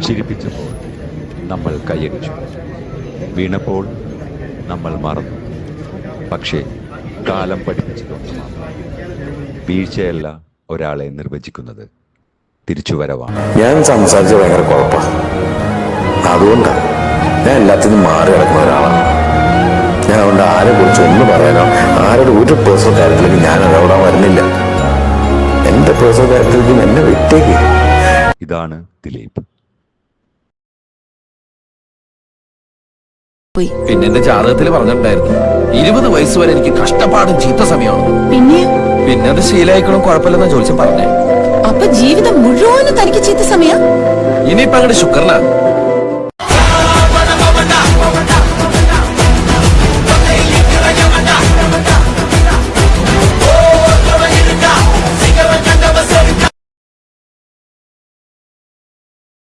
ചിരിപ്പിച്ചപ്പോൾ നമ്മൾ കൈയടിച്ചു, വീണപ്പോൾ നമ്മൾ മറന്നു. പക്ഷേ കാലം പഠിപ്പിച്ചിട്ടുണ്ട്, വീഴ്ചയല്ല ഒരാളെ നിർവചിക്കുന്നത്, തിരിച്ചുവരവാണ്. ഞാൻ സംസാരിച്ച ഭയങ്കര കുഴപ്പമാണ്. അതുകൊണ്ടാണ് ഞാൻ എല്ലാത്തിനും മാറി കിടക്കുന്ന ഒരാളാണ്. ഞാൻ അതുകൊണ്ട് ആരെ കുറിച്ച് ഒന്നും പറയാനോ ആരുടെ ഒരു പേഴ്സണൽ കാര്യത്തിലേക്ക് ഞാൻ ഇടപെടാൻ വരുന്നില്ല. എന്റെ പേഴ്സണൽ കാര്യത്തിലേക്ക് എന്നെ വിട്ടേക്ക്. ഇതാണ് ദിലീപ്. പിന്നെ എന്റെ ജാതകത്തിൽ പറഞ്ഞിട്ടുണ്ടായിരുന്നു 20 വയസ്സ് വരെ എനിക്ക് കഷ്ടപ്പാടും ചീത്ത സമയമാണ്. പിന്നെ അത് ശീലായിക്കണം, കുഴപ്പമില്ലെന്നാ ജോത്സ്യം പറഞ്ഞേ. അപ്പൊ ജീവിതം മുഴുവനും തനിക്ക് ചീത്ത സമയം. ഇനിയിപ്പോ അങ്ങോട്ട് ശുക്രനാ.